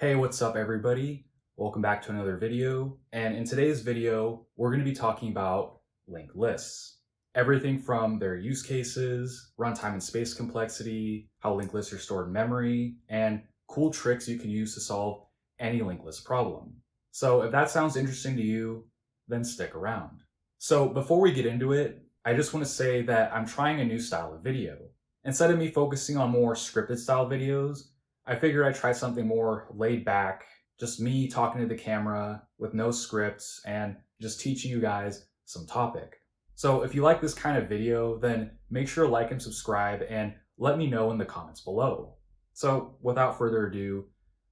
Hey, what's up everybody? Welcome back to another video. And in today's video, we're going to be talking about linked lists. Everything from their use cases, runtime and space complexity, how linked lists are stored in memory, and cool tricks you can use to solve any linked list problem. So if that sounds interesting to you, then stick around. So before we get into it, I just want to say that I'm trying a new style of video. Instead of me focusing on more scripted style videos, I figured I'd try something more laid back, just me talking to the camera with no scripts and just teaching you guys some topic. So if you like this kind of video, then make sure to like and subscribe and let me know in the comments below. So without further ado,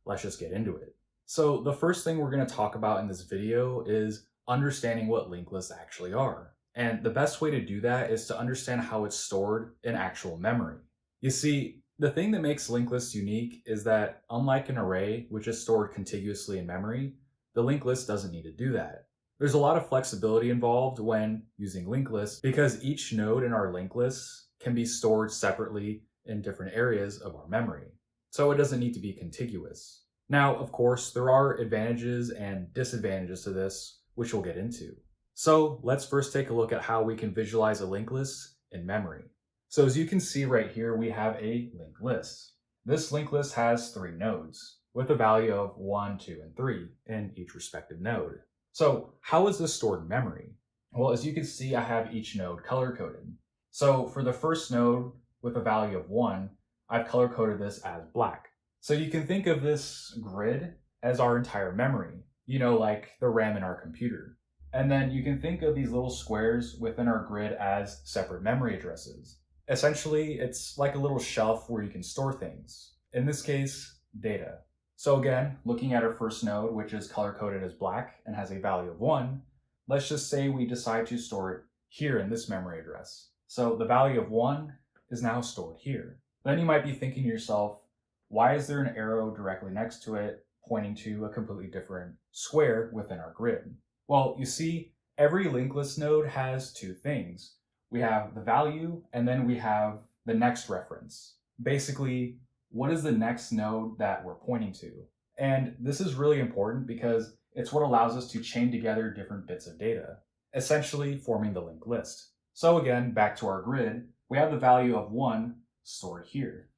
let's just get into it. So the first thing we're going to talk about in this video is understanding what linked lists actually are. And the best way to do that is to understand how it's stored in actual memory. You see, the thing that makes linked lists unique is that, unlike an array, which is stored contiguously in memory, the linked list doesn't need to do that. There's a lot of flexibility involved when using linked lists because each node in our linked list can be stored separately in different areas of our memory. So it doesn't need to be contiguous. Now, of course, there are advantages and disadvantages to this, which we'll get into. So let's first take a look at how we can visualize a linked list in memory. So as you can see right here, we have a linked list. This linked list has 3 nodes with a value of 1, 2, and 3 in each respective node. So how is this stored in memory? Well, as you can see, I have each node color-coded. So for the first node with a value of 1, I've color-coded this as black. So you can think of this grid as our entire memory, like the RAM in our computer. And then you can think of these little squares within our grid as separate memory addresses. Essentially, it's like a little shelf where you can store things. In this case, data. So again, looking at our first node, which is color-coded as black and has a value of 1, let's just say we decide to store it here in this memory address. So the value of 1 is now stored here. Then you might be thinking to yourself, why is there an arrow directly next to it pointing to a completely different square within our grid? Well, you see, every linked list node has 2 things. We have the value, and then we have the next reference. Basically, what is the next node that we're pointing to? And this is really important because it's what allows us to chain together different bits of data, essentially forming the linked list. So again, back to our grid, we have the value of 1 stored here.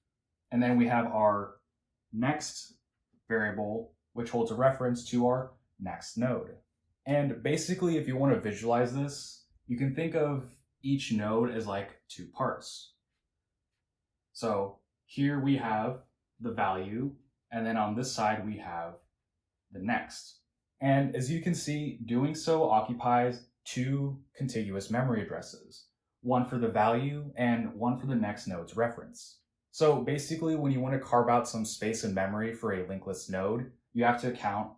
And then we have our next variable, which holds a reference to our next node. And basically, if you want to visualize this, you can think of each node as like 2 parts. So here we have the value, and then on this side we have the next. And as you can see, doing so occupies 2 contiguous memory addresses, one for the value and one for the next node's reference. So basically, when you want to carve out some space in memory for a linked list node, you have to account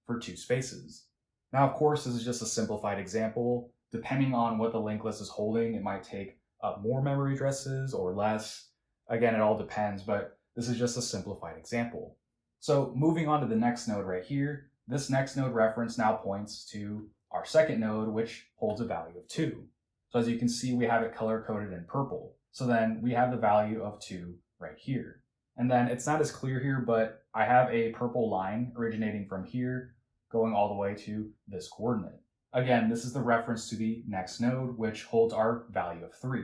for 2 spaces. Now, of course, this is just a simplified example. Depending on what the linked list is holding, it might take up more memory addresses or less. Again, it all depends, but this is just a simplified example. So moving on to the next node right here, this next node reference now points to our second node, which holds a value of 2. So as you can see, we have it color-coded in purple. So then we have the value of 2 right here. And then it's not as clear here, but I have a purple line originating from here, going all the way to this coordinate. Again, this is the reference to the next node, which holds our value of 3,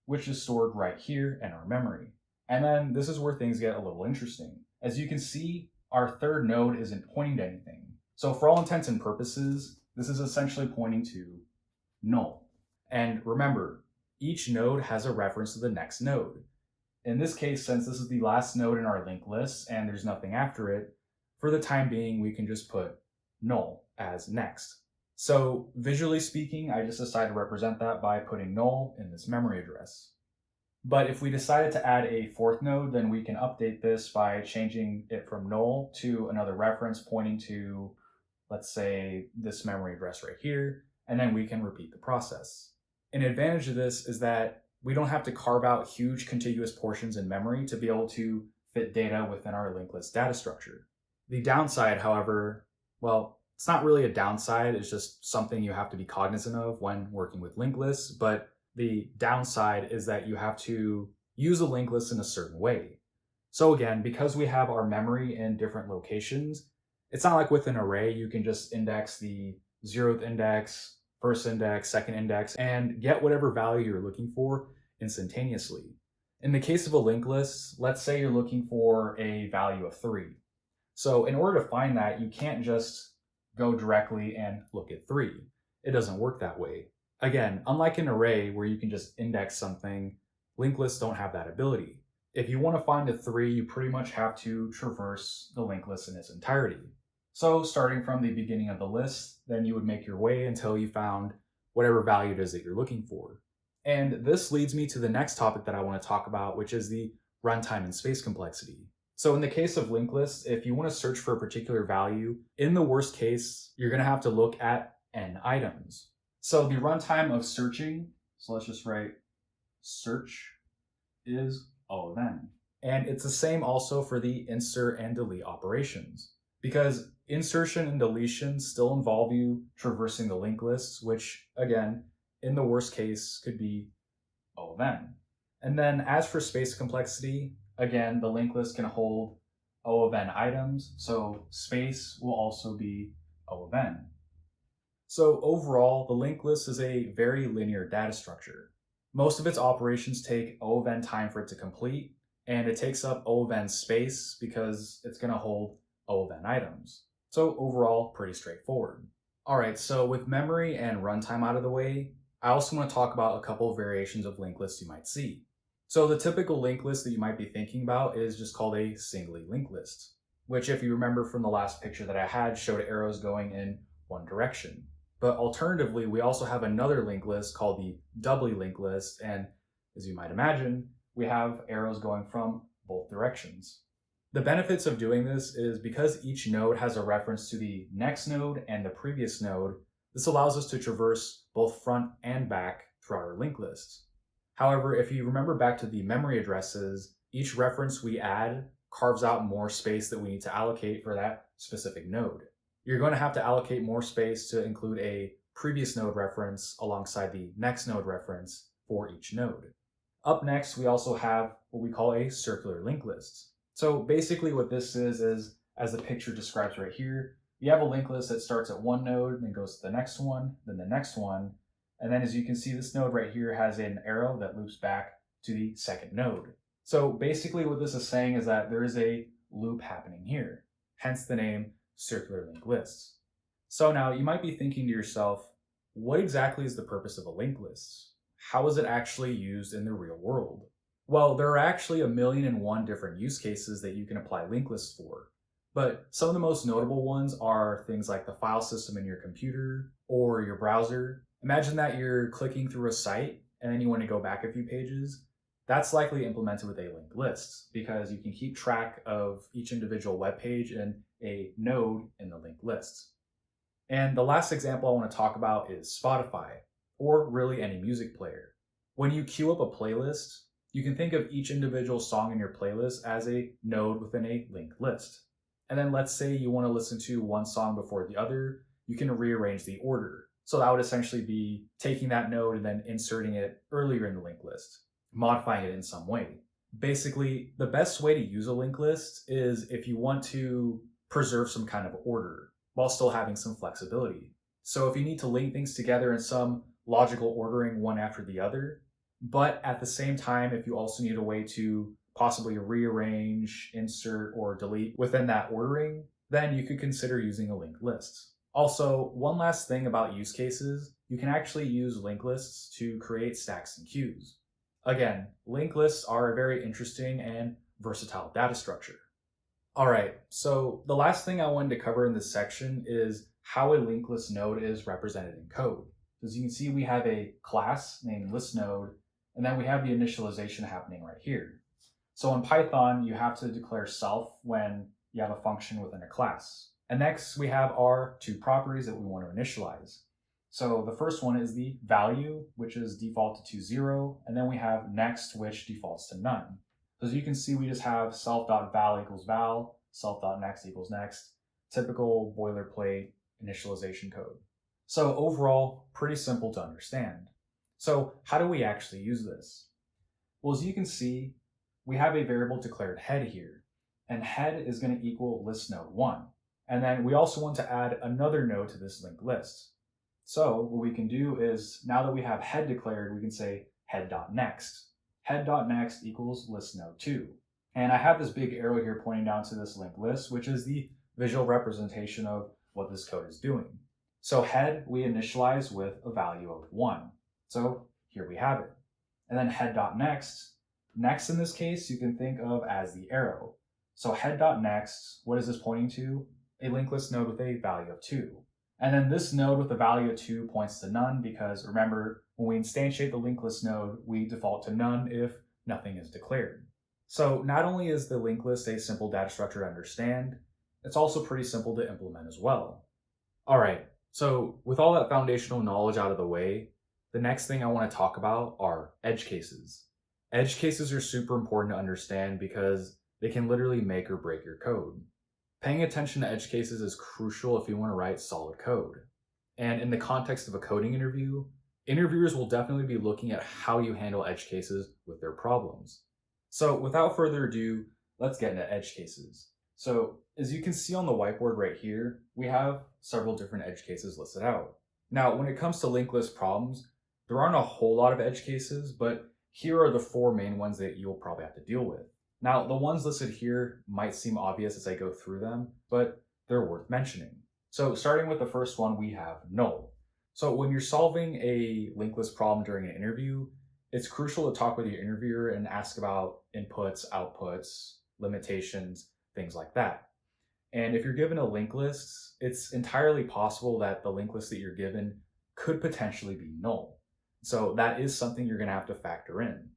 which is stored right here in our memory. And then this is where things get a little interesting. As you can see, our third node isn't pointing to anything. So for all intents and purposes, this is essentially pointing to null. And remember, each node has a reference to the next node. In this case, since this is the last node in our linked list and there's nothing after it, for the time being, we can just put null as next. So visually speaking, I just decided to represent that by putting null in this memory address. But if we decided to add a 4th node, then we can update this by changing it from null to another reference pointing to, let's say, this memory address right here, and then we can repeat the process. An advantage of this is that we don't have to carve out huge contiguous portions in memory to be able to fit data within our linked list data structure. The downside, however, well, it's not really a downside, it's just something you have to be cognizant of when working with linked lists, but the downside is that you have to use a linked list in a certain way. So again, because we have our memory in different locations, it's not like with an array, you can just index the 0th index, first index, second index, and get whatever value you're looking for instantaneously. In the case of a linked list, let's say you're looking for a value of 3. So in order to find that, you can't just go directly and look at 3. It doesn't work that way. Again, unlike an array where you can just index something, linked lists don't have that ability. If you want to find a 3, you pretty much have to traverse the linked list in its entirety. So starting from the beginning of the list, then you would make your way until you found whatever value it is that you're looking for. And this leads me to the next topic that I want to talk about, which is the runtime and space complexity. So in the case of linked lists, if you want to search for a particular value, in the worst case, you're going to have to look at n items. So the runtime of searching, so let's just write search is O of n. And it's the same also for the insert and delete operations, because insertion and deletion still involve you traversing the linked lists, which again, in the worst case, could be O of n. And then as for space complexity, again, the linked list can hold O of n items, so space will also be O of n. So overall, the linked list is a very linear data structure. Most of its operations take O of n time for it to complete, and it takes up O of n space because it's going to hold O of n items. So overall, pretty straightforward. All right, so with memory and runtime out of the way, I also want to talk about a couple of variations of linked lists you might see. So the typical linked list that you might be thinking about is just called a singly linked list, which if you remember from the last picture that I had showed arrows going in one direction. But alternatively, we also have another linked list called the doubly linked list, and as you might imagine, we have arrows going from both directions. The benefits of doing this is because each node has a reference to the next node and the previous node, this allows us to traverse both front and back throughout our linked list. However, if you remember back to the memory addresses, each reference we add carves out more space that we need to allocate for that specific node. You're going to have to allocate more space to include a previous node reference alongside the next node reference for each node. Up next, we also have what we call a circular linked list. So basically what this is, as the picture describes right here, you have a linked list that starts at one node, then goes to the next one, then the next one. And then as you can see, this node right here has an arrow that loops back to the second node. So basically what this is saying is that there is a loop happening here, hence the name circular linked lists. So now you might be thinking to yourself, what exactly is the purpose of a linked list? How is it actually used in the real world? Well, there are actually 1,000,001 different use cases that you can apply linked lists for. But some of the most notable ones are things like the file system in your computer or your browser. Imagine that you're clicking through a site and then you want to go back a few pages. That's likely implemented with a linked list because you can keep track of each individual web page in a node in the linked list. And the last example I want to talk about is Spotify, or really any music player. When you queue up a playlist, you can think of each individual song in your playlist as a node within a linked list. And then let's say you want to listen to one song before the other, you can rearrange the order. So that would essentially be taking that node and then inserting it earlier in the linked list, modifying it in some way. Basically, the best way to use a linked list is if you want to preserve some kind of order while still having some flexibility. So if you need to link things together in some logical ordering one after the other, but at the same time, if you also need a way to possibly rearrange, insert, or delete within that ordering, then you could consider using a linked list. Also, one last thing about use cases, you can actually use linked lists to create stacks and queues. Again, linked lists are a very interesting and versatile data structure. All right, so the last thing I wanted to cover in this section is how a linked list node is represented in code. As you can see, we have a class named list node, and then we have the initialization happening right here. So in Python, you have to declare self when you have a function within a class. And next, we have our two properties that we want to initialize. So the first one is the value, which is default to 0, and then we have next, which defaults to none. So as you can see, we just have self.val equals val, self.next equals next, typical boilerplate initialization code. So overall, pretty simple to understand. So how do we actually use this? Well, as you can see, we have a variable declared head here, and head is going to equal list node 1. And then we also want to add another node to this linked list. So what we can do is, now that we have head declared, we can say head.next. Head.next equals list node 2. And I have this big arrow here pointing down to this linked list, which is the visual representation of what this code is doing. So head we initialize with a value of 1. So here we have it. And then head.next, next in this case you can think of as the arrow. So head.next, what is this pointing to? A linked list node with a value of 2. And then this node with a value of 2 points to none, because remember, when we instantiate the linked list node, we default to none if nothing is declared. So not only is the linked list a simple data structure to understand, it's also pretty simple to implement as well. All right, so with all that foundational knowledge out of the way, the next thing I want to talk about are edge cases. Edge cases are super important to understand because they can literally make or break your code. Paying attention to edge cases is crucial if you want to write solid code. And in the context of a coding interview, interviewers will definitely be looking at how you handle edge cases with their problems. So without further ado, let's get into edge cases. So as you can see on the whiteboard right here, we have several different edge cases listed out. Now, when it comes to linked list problems, there aren't a whole lot of edge cases, but here are the 4 main ones that you'll probably have to deal with. Now, the ones listed here might seem obvious as I go through them, but they're worth mentioning. So starting with the first one, we have null. So when you're solving a linked list problem during an interview, it's crucial to talk with your interviewer and ask about inputs, outputs, limitations, things like that. And if you're given a linked list, it's entirely possible that the linked list that you're given could potentially be null. So that is something you're going to have to factor in.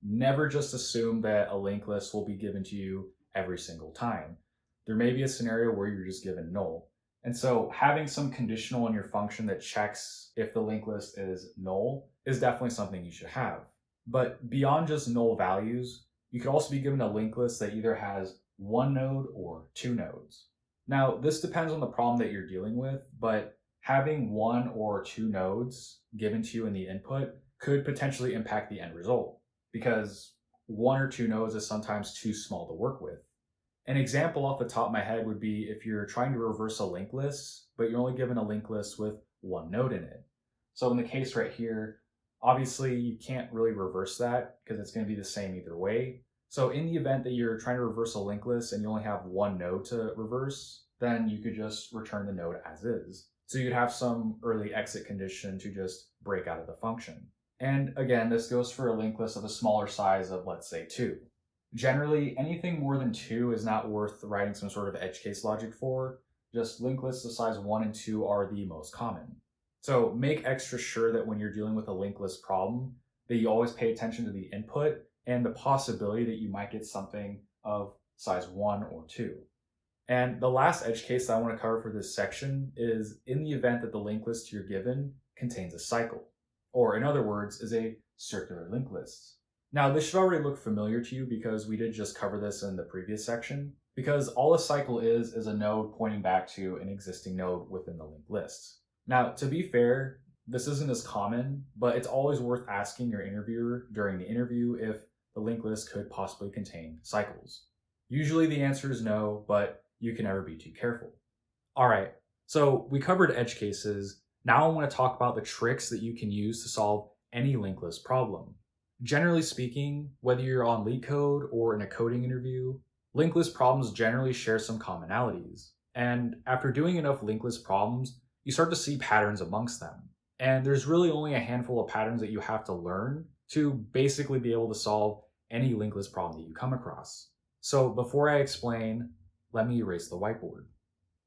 Never just assume that a linked list will be given to you every single time. There may be a scenario where you're just given null. And so having some conditional in your function that checks if the linked list is null is definitely something you should have. But beyond just null values, you could also be given a linked list that either has 1 node or 2 nodes. Now, this depends on the problem that you're dealing with, but having 1 or 2 nodes given to you in the input could potentially impact the end result, because 1 or 2 nodes is sometimes too small to work with. An example off the top of my head would be if you're trying to reverse a linked list, but you're only given a linked list with 1 node in it. So in the case right here, obviously you can't really reverse that because it's going to be the same either way. So in the event that you're trying to reverse a linked list and you only have 1 node to reverse, then you could just return the node as is. So you'd have some early exit condition to just break out of the function. And again, this goes for a linked list of a smaller size of, let's say, 2. Generally, anything more than 2 is not worth writing some sort of edge case logic for. Just linked lists of size 1 and 2 are the most common. So make extra sure that when you're dealing with a linked list problem, that you always pay attention to the input and the possibility that you might get something of size 1 or 2. And the last edge case that I want to cover for this section is in the event that the linked list you're given contains a cycle, or in other words, is a circular linked list. Now, this should already look familiar to you because we did just cover this in the previous section, because all a cycle is a node pointing back to an existing node within the linked list. Now, to be fair, this isn't as common, but it's always worth asking your interviewer during the interview if the linked list could possibly contain cycles. Usually the answer is no, but you can never be too careful. All right, so we covered edge cases. Now I want to talk about the tricks that you can use to solve any linked list problem. Generally speaking, whether you're on LeetCode or in a coding interview, linked list problems generally share some commonalities. And after doing enough linked list problems, you start to see patterns amongst them. And there's really only a handful of patterns that you have to learn to basically be able to solve any linked list problem that you come across. So before I explain, let me erase the whiteboard.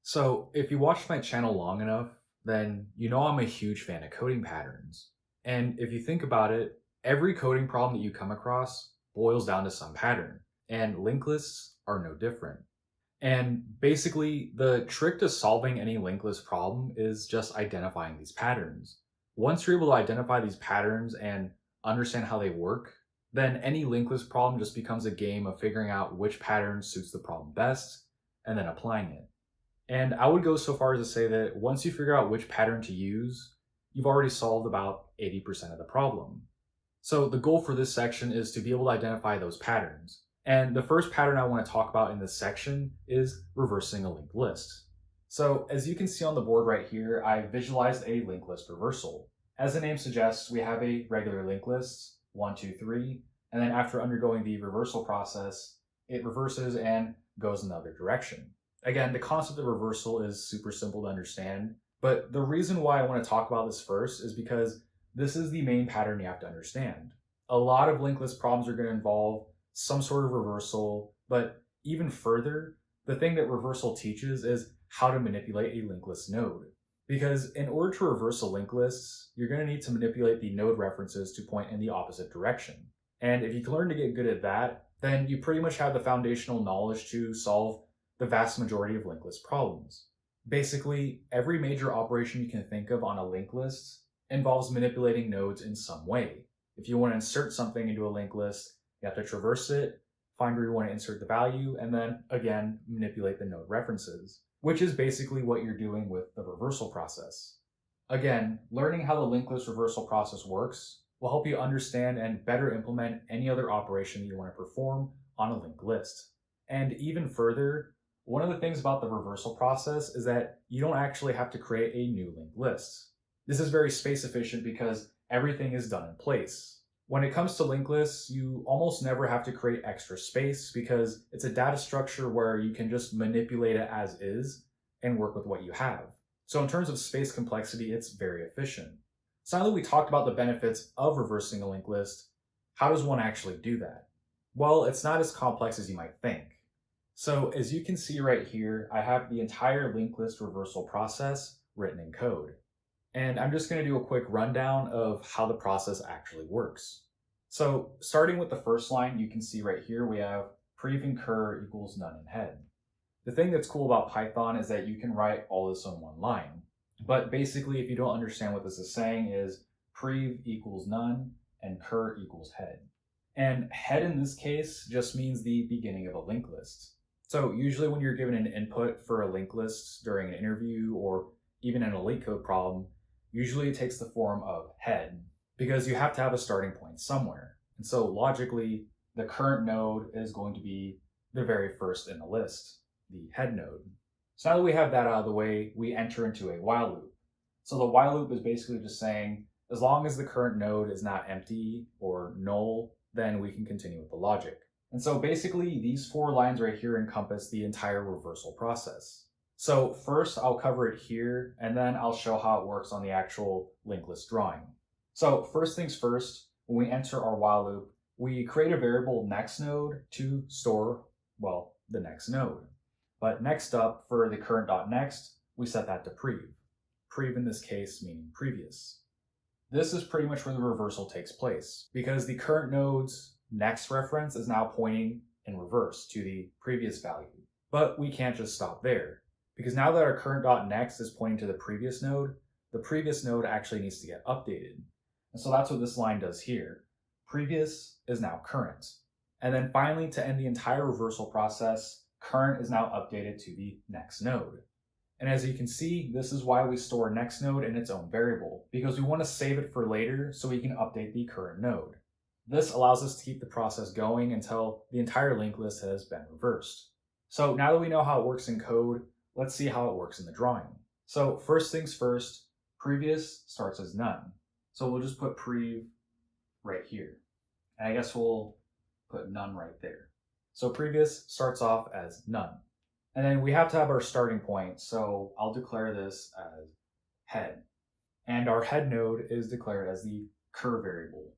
So if you watched my channel long enough, then you know I'm a huge fan of coding patterns. And if you think about it, every coding problem that you come across boils down to some pattern, and linked lists are no different. And basically, the trick to solving any linked list problem is just identifying these patterns. Once you're able to identify these patterns and understand how they work, then any linked list problem just becomes a game of figuring out which pattern suits the problem best and then applying it. And I would go so far as to say that once you figure out which pattern to use, you've already solved about 80% of the problem. So the goal for this section is to be able to identify those patterns. And the first pattern I want to talk about in this section is reversing a linked list. So as you can see on the board right here, I visualized a linked list reversal. As the name suggests, we have a regular linked list, 1, 2, 3, and then after undergoing the reversal process, it reverses and goes in the other direction. Again, the concept of reversal is super simple to understand, but the reason why I want to talk about this first is because this is the main pattern you have to understand. A lot of linked list problems are going to involve some sort of reversal, but even further, the thing that reversal teaches is how to manipulate a linked list node. Because in order to reverse a linked list, you're going to need to manipulate the node references to point in the opposite direction. And if you can learn to get good at that, then you pretty much have the foundational knowledge to solve the vast majority of linked list problems. Basically, every major operation you can think of on a linked list involves manipulating nodes in some way. If you want to insert something into a linked list, you have to traverse it, find where you want to insert the value, and then, again, manipulate the node references, which is basically what you're doing with the reversal process. Again, learning how the linked list reversal process works will help you understand and better implement any other operation that you want to perform on a linked list. And even further, one of the things about the reversal process is that you don't actually have to create a new linked list. This is very space efficient because everything is done in place. When it comes to linked lists, you almost never have to create extra space because it's a data structure where you can just manipulate it as is and work with what you have. So in terms of space complexity, it's very efficient. So now that we talked about the benefits of reversing a linked list, how does one actually do that? Well, it's not as complex as you might think. So as you can see right here, I have the entire linked list reversal process written in code. And I'm just going to do a quick rundown of how the process actually works. So starting with the first line, you can see right here we have prev and cur equals none and head. The thing that's cool about Python is that you can write all this on one line. But basically, if you don't understand what this is saying, is prev equals none and cur equals head. And head in this case just means the beginning of a linked list. So usually when you're given an input for a linked list during an interview or even in a LeetCode problem, usually it takes the form of head because you have to have a starting point somewhere. And so logically, the current node is going to be the very first in the list, the head node. So now that we have that out of the way, we enter into a while loop. So the while loop is basically just saying, as long as the current node is not empty or null, then we can continue with the logic. And so basically these 4 lines right here encompass the entire reversal process. So first I'll cover it here, and then I'll show how it works on the actual linked list drawing. So first things first, when we enter our while loop, we create a variable next node to store, well, the next node. But next up, for the current.next, we set that to prev. Prev in this case meaning previous. This is pretty much where the reversal takes place, because the current node's next reference is now pointing in reverse to the previous value. But we can't just stop there, because now that our current.next is pointing to the previous node actually needs to get updated. And so that's what this line does here. Previous is now current. And then finally, to end the entire reversal process, current is now updated to the next node. And as you can see, this is why we store next node in its own variable, because we want to save it for later so we can update the current node. This allows us to keep the process going until the entire linked list has been reversed. So now that we know how it works in code, let's see how it works in the drawing. So first things first, previous starts as none. So we'll just put prev right here. And I guess we'll put none right there. So previous starts off as none. And then we have to have our starting point, so I'll declare this as head. And our head node is declared as the cur variable.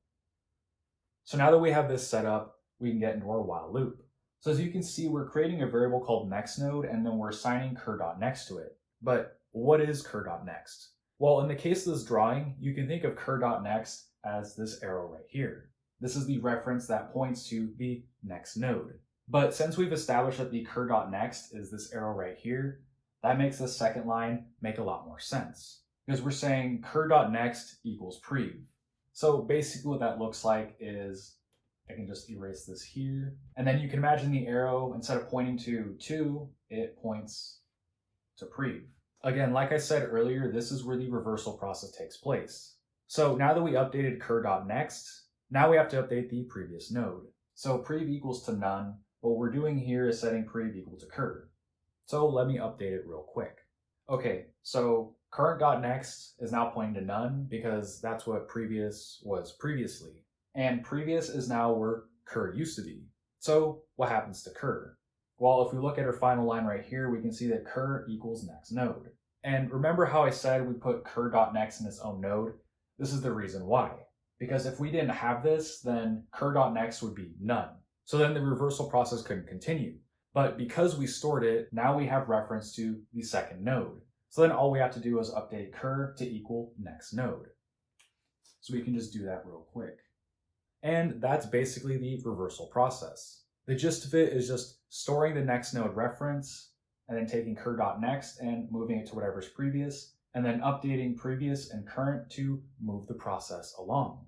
So now that we have this set up, we can get into our while loop. So as you can see, we're creating a variable called next node, and then we're assigning cur.next to it. But what is cur.next? Well, in the case of this drawing, you can think of cur.next as this arrow right here. This is the reference that points to the next node. But since we've established that the cur.next is this arrow right here, that makes this second line make a lot more sense. Because we're saying cur.next equals prev. So basically what that looks like is, I can just erase this here. And then you can imagine the arrow, instead of pointing to 2, it points to prev. Again, like I said earlier, this is where the reversal process takes place. So now that we updated cur.next, now we have to update the previous node. So prev equals to none. What we're doing here is setting prev equal to cur. So let me update it real quick. Okay, so current.next is now pointing to none because that's what previous was previously. And previous is now where cur used to be. So what happens to cur? Well, if we look at our final line right here, we can see that cur equals next node. And remember how I said we put cur.next in its own node? This is the reason why. Because if we didn't have this, then cur.next would be none. So then the reversal process couldn't continue. But because we stored it, now we have reference to the second node. So then all we have to do is update cur to equal next node. So we can just do that real quick. And that's basically the reversal process. The gist of it is just storing the next node reference, and then taking cur.next and moving it to whatever's previous, and then updating previous and current to move the process along.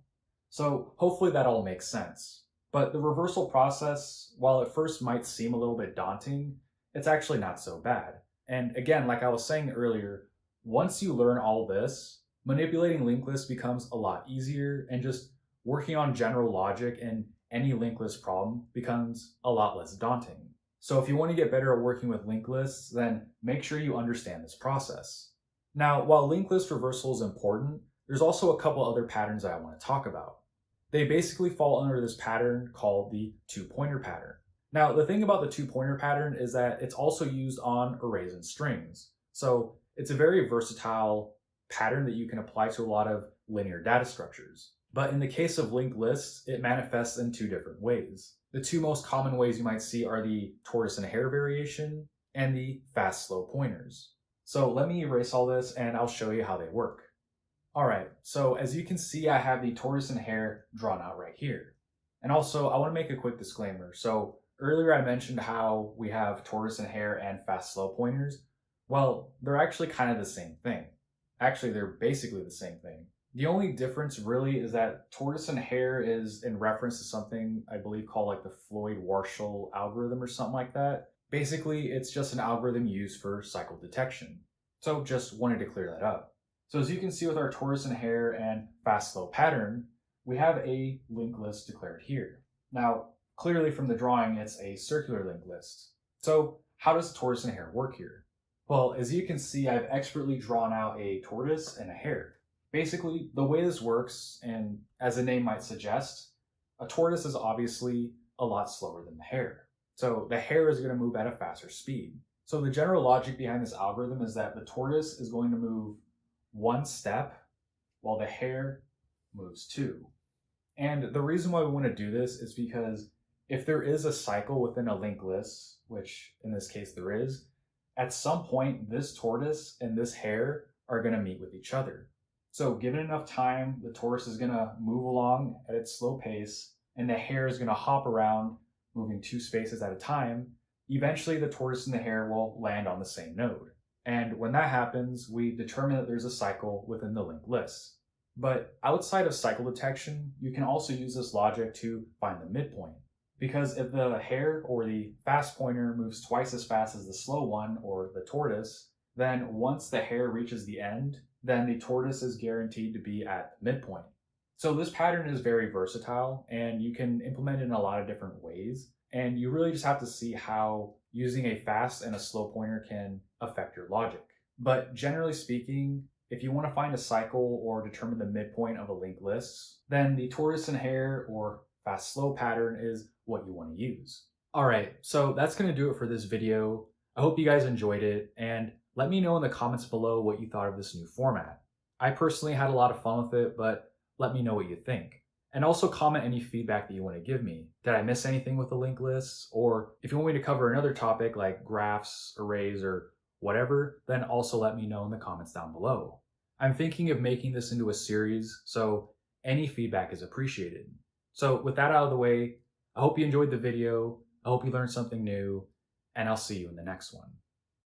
So hopefully that all makes sense. But the reversal process, while at first might seem a little bit daunting, it's actually not so bad. And again, like I was saying earlier, once you learn all this, manipulating linked lists becomes a lot easier, and just working on general logic in any linked list problem becomes a lot less daunting. So if you want to get better at working with linked lists, then make sure you understand this process. Now, while linked list reversal is important, there's also a couple other patterns that I want to talk about. They basically fall under this pattern called the two-pointer pattern. Now, the thing about the two-pointer pattern is that it's also used on arrays and strings. So it's a very versatile pattern that you can apply to a lot of linear data structures. But in the case of linked lists, it manifests in two different ways. The two most common ways you might see are the tortoise and hare variation and the fast-slow pointers. So let me erase all this and I'll show you how they work. All right, so as you can see, I have the tortoise and hare drawn out right here. And also, I want to make a quick disclaimer. So earlier I mentioned how we have tortoise and hare and fast-slow pointers. Well, they're actually kind of the same thing. Actually, they're basically the same thing. The only difference really is that tortoise and hare is in reference to something I believe called like the Floyd-Warshall algorithm or something like that. Basically, it's just an algorithm used for cycle detection. So just wanted to clear that up. So as you can see with our tortoise and hare and fast-slow pattern, we have a linked list declared here. Now, clearly from the drawing, it's a circular linked list. So how does tortoise and hare work here? Well, as you can see, I've expertly drawn out a tortoise and a hare. Basically, the way this works, and as the name might suggest, a tortoise is obviously a lot slower than the hare. So the hare is going to move at a faster speed. So the general logic behind this algorithm is that the tortoise is going to move one step while the hare moves two. And the reason why we want to do this is because if there is a cycle within a linked list, which in this case there is, at some point this tortoise and this hare are going to meet with each other. So given enough time, the tortoise is going to move along at its slow pace, and the hare is going to hop around, moving two spaces at a time. Eventually the tortoise and the hare will land on the same node. And when that happens, we determine that there's a cycle within the linked list. But outside of cycle detection, you can also use this logic to find the midpoint. Because if the hare or the fast pointer moves twice as fast as the slow one or the tortoise, then once the hare reaches the end, then the tortoise is guaranteed to be at the midpoint. So this pattern is very versatile and you can implement it in a lot of different ways. And you really just have to see how using a fast and a slow pointer can affect your logic. But generally speaking, if you want to find a cycle or determine the midpoint of a linked list, then the tortoise and hare or fast-slow pattern is what you want to use. All right, so that's going to do it for this video. I hope you guys enjoyed it, and let me know in the comments below what you thought of this new format. I personally had a lot of fun with it, but let me know what you think. And also comment any feedback that you want to give me. Did I miss anything with the linked lists? Or if you want me to cover another topic like graphs, arrays, or whatever, then also let me know in the comments down below. I'm thinking of making this into a series, so any feedback is appreciated. So with that out of the way, I hope you enjoyed the video, I hope you learned something new, and I'll see you in the next one.